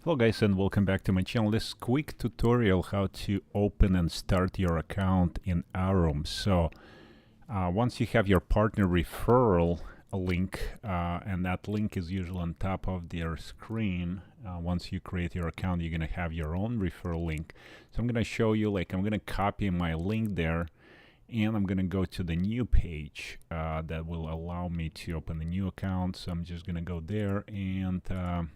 Hello guys, and welcome back to my channel. This quick tutorial how to open and start your account in Aurum. So once you have your partner referral link, and that link is usually on top of their screen, once you create your account, you're going to have your own referral link. So I'm going to show you, I'm going to copy my link there, and I'm going to go to the new page that will allow me to open a new account. So I'm just going to go there and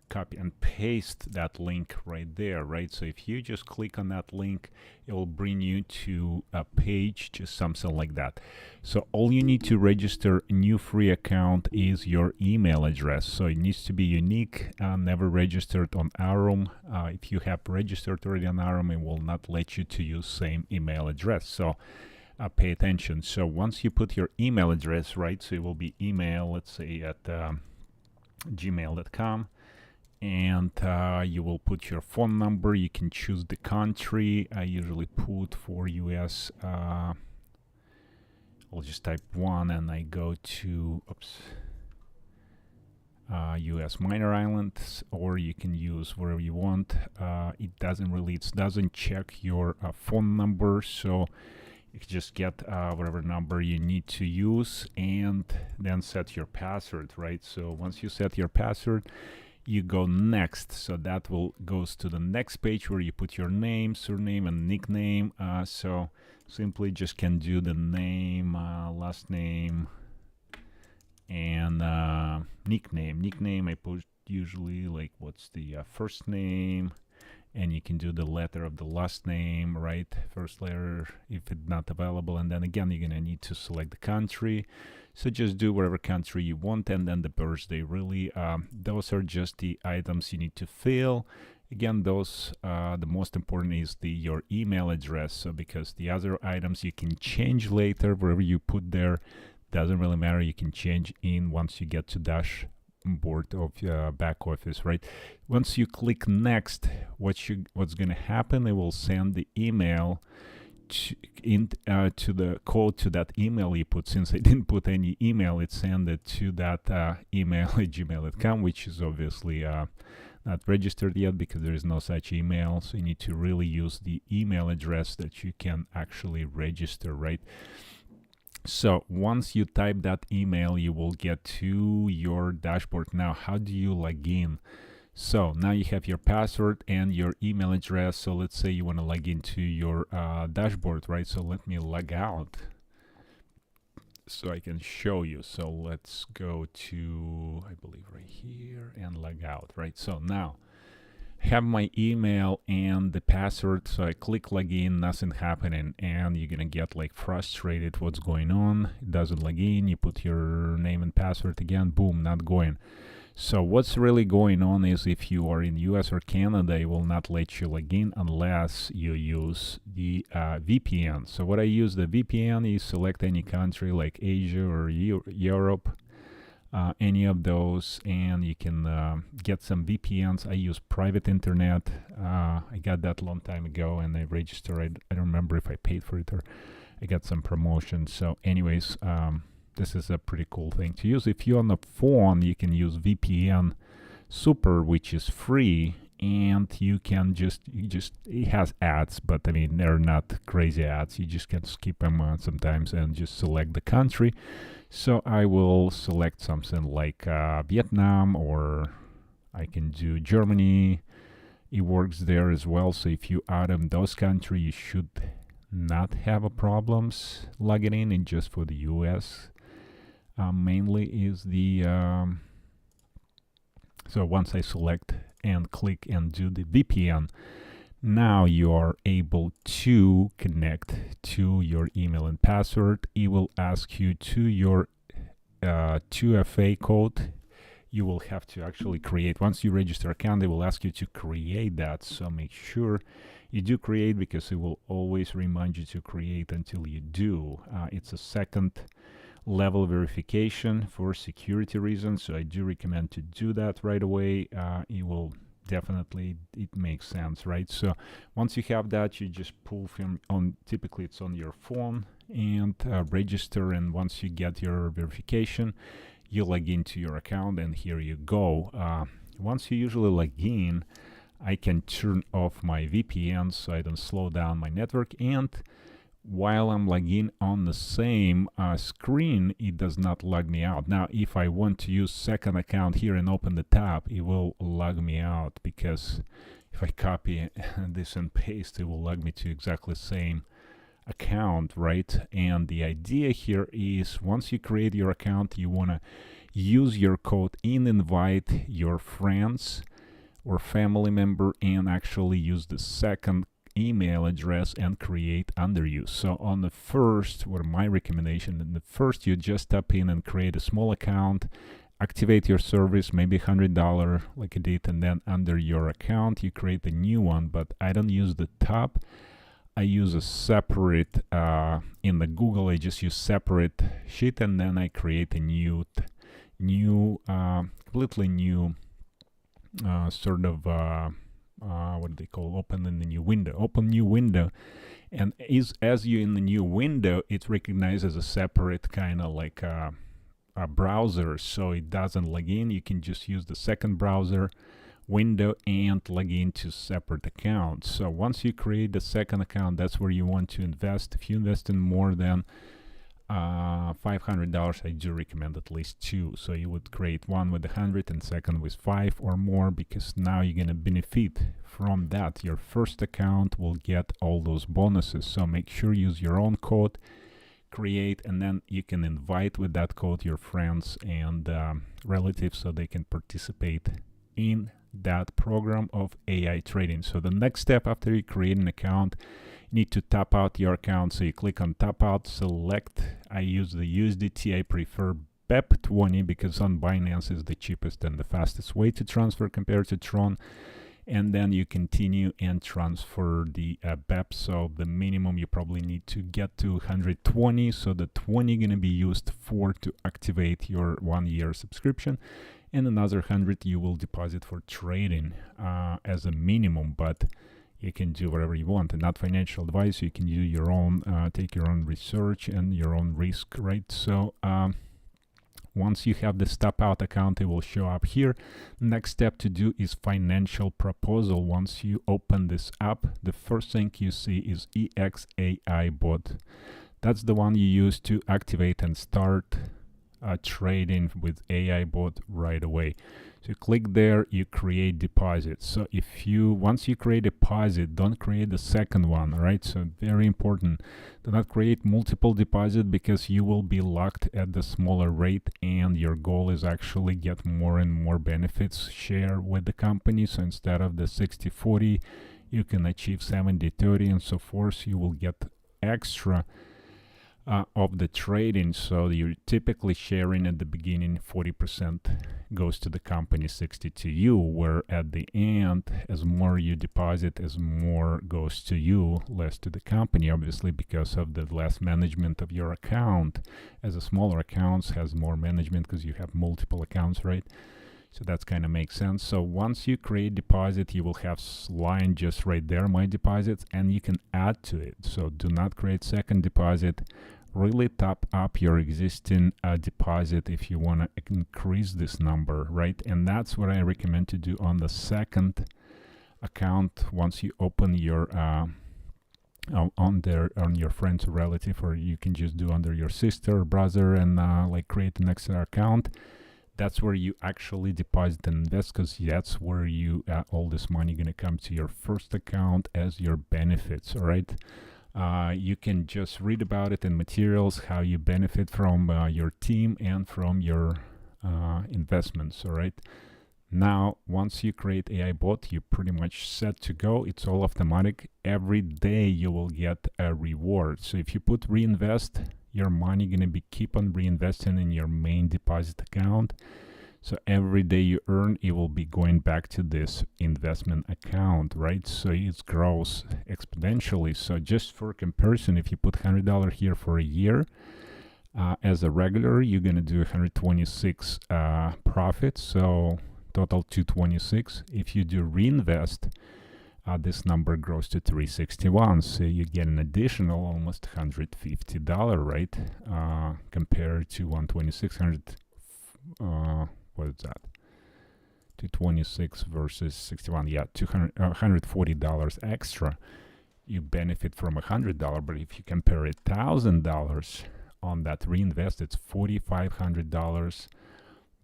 copy and paste that link right there, right? So if you just click on that link, it will bring you to a page, just something like that. So all you need to register a new free account is your email address. So it needs to be unique, never registered on Aurum. If you have registered already on Aurum, it will not let you to use same email address. So pay attention. So once you put your email address, right, so it will be email, let's say at gmail.com. And you will put your phone number. You can choose the country. I usually put for US. I'll just type 1 and I go to US minor islands, or you can use wherever you want. It doesn't check your phone number, so you can just get whatever number you need to use and then set your password, right? So once you set your password, you go next. So that will goes to the next page where you put your name, surname, and nickname. So simply just can do the name, last name, and nickname. Nickname I put usually what's the first name, and you can do the letter of the last name, right? First letter if it's not available, and then again you're gonna need to select the country. So just do whatever country you want, and then the birthday. Really, those are just the items you need to fill. Again, those the most important is your email address. So because the other items you can change later, wherever you put there, doesn't really matter. You can change in once you get to dashboard of back office, right? Once you click next, what's going to happen? It will send the email to the code to that email you put. Since I didn't put any email, it sent it to that email at gmail.com, which is obviously not registered yet because there is no such email. So you need to really use the email address that you can actually register, right? So once you type that email, you will get to your dashboard. Now, how do you log in? So now you have your password and your email address. So let's say you want to log into your dashboard, right? So let me log out so I can show you. So let's go to, I believe right here, and log out, right? So now I have my email and the password. So I click login, nothing happening, and you're gonna get frustrated. What's going on? It doesn't log in. You put your name and password again, boom, not going. So what's really going on is if you are in US or Canada, it will not let you log in unless you use the VPN. So what I use the VPN is select any country like Asia or Europe, any of those, and you can get some VPNs. I use private internet. I got that long time ago and I registered. I don't remember if I paid for it or I got some promotion. So anyways, this is a pretty cool thing to use. If you're on the phone, you can use VPN Super, which is free, and you can it has ads, but I mean, they're not crazy ads. You just can skip them sometimes and just select the country. So I will select something like Vietnam, or I can do Germany. It works there as well. So if you add them those countries, you should not have a problems logging in. And just for the US mainly is the so once I select and click and do the VPN, now you are able to connect to your email and password. It will ask you to your 2FA code. You will have to actually create. Once you register account, they will ask you to create that. So make sure you do create, because it will always remind you to create until you do. It's a second level verification for security reasons, so I do recommend to do that right away. It will definitely, it makes sense, right? So once you have that, you just pull from on, typically it's on your phone, and register. And once you get your verification, you log into your account, and here you go. once you usually log in, I can turn off my VPN so I don't slow down my network, and while I'm logging on the same screen, it does not log me out. Now, if I want to use second account here and open the tab, it will log me out, because if I copy this and paste, it will log me to exactly the same account, right? And the idea here is, once you create your account, you want to use your code and invite your friends or family member, and actually use the second email address and create under you. So on the first, or my recommendation, in the first, you just tap in and create a small account, activate your service, maybe $100 like I did, and then under your account you create a new one. But I don't use the tab, I use a separate, in the Google I just use separate sheet, and then I create a completely new sort of what do they call, open in the new window, open new window. And as you're in the new window, it recognizes a separate kind of like a browser, so it doesn't log in. You can just use the second browser window and log into separate accounts. So once you create the second account, that's where you want to invest. If you invest in more than $500, I do recommend at least two. So you would create one with 100 and second with 5 or more, because now you're going to benefit from that. Your first account will get all those bonuses. So make sure you use your own code, create, and then you can invite with that code your friends and relatives so they can participate in that program of AI trading. So the next step after you create an account, you need to tap out your account. So you click on tap out, select, I use the USDT, I prefer BEP20 because on Binance is the cheapest and the fastest way to transfer compared to Tron. And then you continue and transfer the BEP. So the minimum you probably need to get to 120. So the 20 going to be used to activate your 1-year subscription, and another 100 you will deposit for trading as a minimum. But you can do whatever you want, and not financial advice. You can do your own, take your own research and your own risk, right? So once you have the step out account, it will show up here. Next step to do is financial proposal. Once you open this app, the first thing you see is EXAI bot. That's the one you use to activate and start trading with AI bot right away. So you click there, you create deposit. So once you create deposit, don't create the second one, right? So very important, do not create multiple deposit, because you will be locked at the smaller rate, and your goal is actually get more and more benefits share with the company. So instead of the 60-40, you can achieve 70-30 and so forth. So you will get extra of the trading. So you're typically sharing at the beginning 40% goes to the company, 60 to you, where at the end, as more you deposit, as more goes to you, less to the company, obviously, because of the less management of your account. As a smaller accounts has more management because you have multiple accounts, right? So that's kind of makes sense. So once you create deposit, you will have line just right there, my deposits, and you can add to it. So do not create second deposit. Really top up your existing deposit if you want to increase this number, right? And that's what I recommend to do on the second account. Once you open your on your friends or relative, or you can just do under your sister or brother and like create an extra account. That's where you actually deposit and invest, because that's where you all this money gonna come to your first account as your benefits. All right. You can just read about it in materials, how you benefit from your team and from your investments. All right. Now, once you create AI bot, you're pretty much set to go. It's all automatic. Every day you will get a reward. So if you put reinvest, your money gonna be keep on reinvesting in your main deposit account. So every day you earn, it will be going back to this investment account, right? So it grows exponentially. So just for comparison, if you put $100 here for a year, as a regular, you're gonna do 126 profits. So total 226. If you do reinvest, this number grows to 361. So you get an additional almost $150, right? Compared to 126, what is that? 226 versus 61. Yeah, $140 extra. You benefit from $100, but if you compare $1,000 on that reinvest, it's $4,500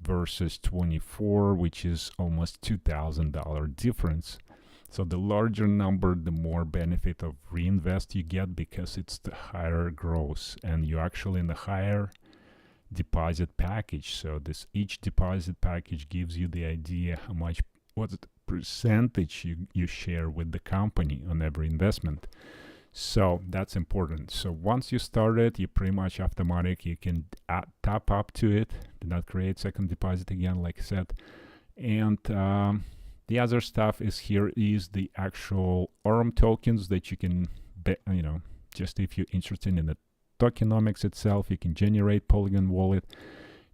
versus 24, which is almost $2,000 difference. So the larger number, the more benefit of reinvest you get, because it's the higher gross, and you're actually in the higher deposit package. So this each deposit package gives you the idea how much, what's the percentage you share with the company on every investment. So that's important. So once you start it, you pretty much automatic, you can tap up to it, do not create second deposit again, like I said. And the other stuff is here is the actual Aurum tokens that you can, just if you're interested in the tokenomics itself, you can generate Polygon wallet,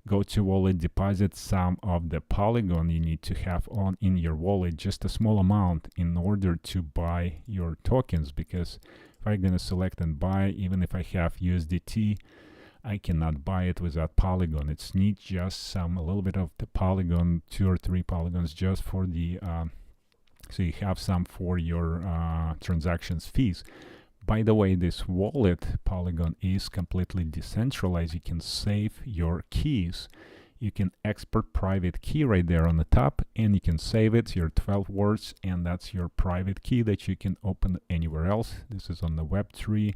go to wallet, deposit some of the Polygon you need to have in your wallet, just a small amount in order to buy your tokens. Because if I'm going to select and buy, even if I have USDT, I cannot buy it without Polygon. It's needs just a little bit of the Polygon, 2 or 3 polygons, just for the, so you have some for your transactions fees. By the way, this wallet Polygon is completely decentralized. You can save your keys. You can export private key right there on the top, and you can save it, your 12 words, and that's your private key that you can open anywhere else. This is on the Web3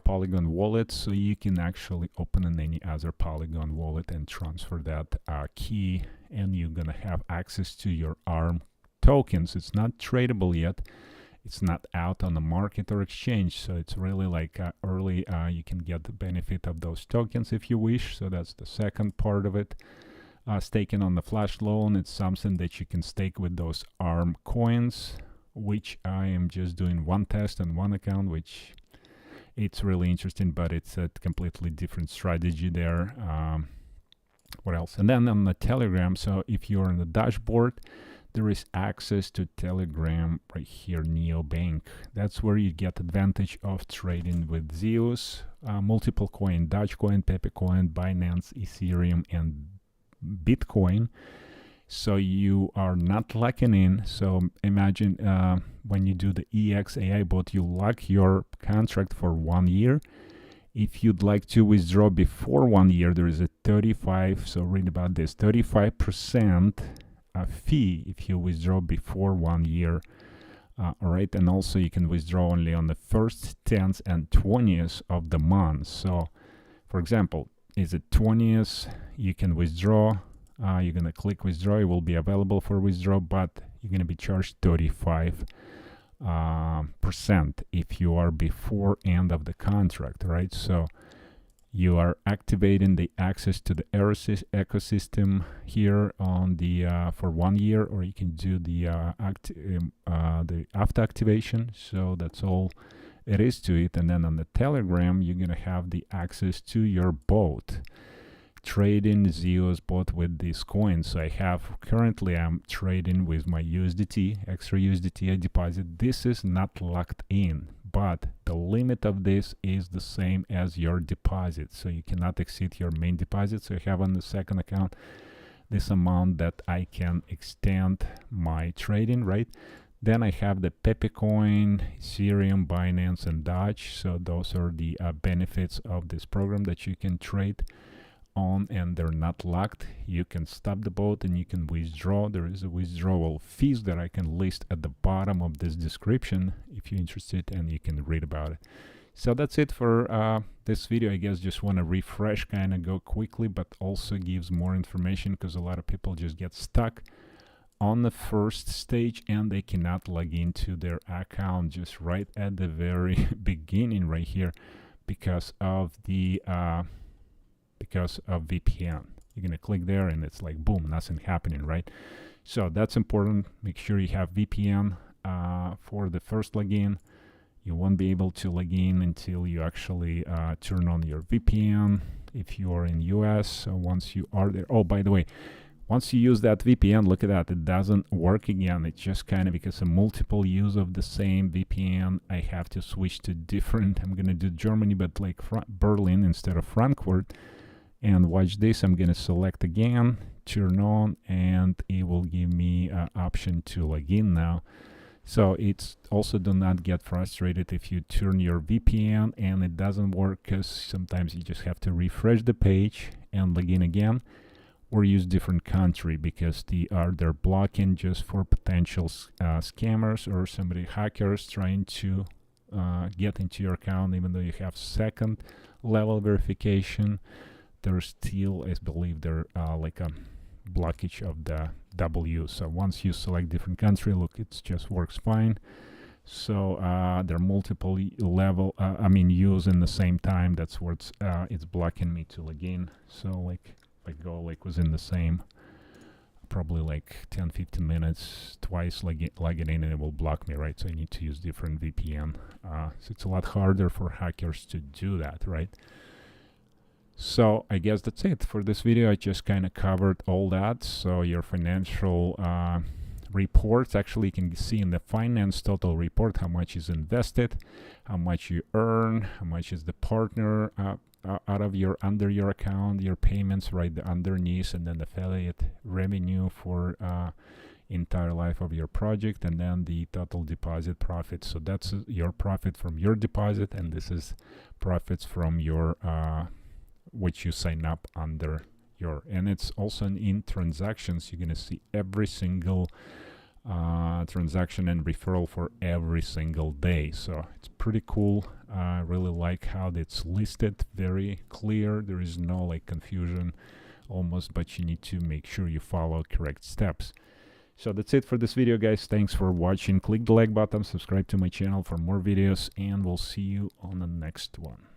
Polygon wallet, so you can actually open in any other Polygon wallet and transfer that key, and you're gonna have access to your Aurum tokens. It's not tradable yet. It's not out on the market or exchange, so it's really like early. You can get the benefit of those tokens if you wish. So that's the second part of it. Staking on the flash loan, it's something that you can stake with those Aurum coins, which I am just doing one test on one account, which it's really interesting, but it's a completely different strategy there. What else? And then on the Telegram, so if you're on the dashboard, there is access to Telegram right here, Neobank. That's where you get advantage of trading with Zeus, multiple coin, Dogecoin, Pepecoin, Binance, Ethereum, and Bitcoin. So you are not locking in. So imagine when you do the EXAI bot, you lock your contract for 1 year. If you'd like to withdraw before 1 year, there is a 35, so read about this, 35% fee if you withdraw before 1 year. All right, and also you can withdraw only on the 1st, 10th, and 20th of the month. So, for example, is it 20th? You can withdraw. You're gonna click withdraw. It will be available for withdraw, but you're gonna be charged 35% if you are before end of the contract, right? So you are activating the access to the ecosystem here on the for 1 year, or you can do the after activation. So that's all it is to it. And then on the Telegram, you're gonna have the access to your bot, trading Zeus bot with these coins. So I have currently, I'm trading with my USDT, extra USDT I deposit. This is not locked in, but the limit of this is the same as your deposit. So you cannot exceed your main deposit. So I have on the second account this amount that I can extend my trading, right? Then I have the Pepecoin, Ethereum, Binance, and Doge. So those are the benefits of this program that you can trade on, and they're not locked. You can stop the bot and you can withdraw. There is a withdrawal fees that I can list at the bottom of this description if you're interested, and you can read about it. So that's it for this video. I guess just want to refresh, kind of go quickly, but also gives more information, because a lot of people just get stuck on the first stage and they cannot log into their account just right at the very beginning right here because of the VPN. You're gonna click there and it's like boom, nothing happening, right? So that's important. Make sure you have VPN for the first login. You won't be able to log in until you actually turn on your VPN if you are in US. So once you are there, oh, by the way, once you use that VPN, look at that, it doesn't work again. It's just kind of because of multiple use of the same VPN, I have to switch to different. I'm gonna do Germany, but like Berlin instead of Frankfurt. And watch this, I'm gonna select again, turn on, and it will give me an option to log in now. So it's also, do not get frustrated if you turn your VPN and it doesn't work, because sometimes you just have to refresh the page and log in again, or use different country, because they're blocking just for potential scammers or somebody hackers trying to get into your account. Even though you have second level verification, there's still, I believe, there like a blockage of the W. So once you select different country, look, it just works fine. So there are multiple level use in the same time. That's where it's blocking me to log in. So like if I go like within the same probably like 10-15 minutes twice log it in, and it will block me, right? So I need to use different VPN. So it's a lot harder for hackers to do that, right? So I guess that's it for this video. I just kind of covered all that. So your financial reports, actually you can see in the finance total report how much is invested, how much you earn, how much is the partner out of under your account, your payments right underneath, and then the affiliate revenue for entire life of your project, and then the total deposit profit. So that's your profit from your deposit, and this is profits from your which you sign up under your, and it's also in transactions. You're gonna see every single transaction and referral for every single day. So it's pretty cool. I really like how it's listed, very clear. There is no like confusion almost, but you need to make sure you follow correct steps. So that's it for this video, guys. Thanks for watching. Click the like button, subscribe to my channel for more videos, and we'll see you on the next one.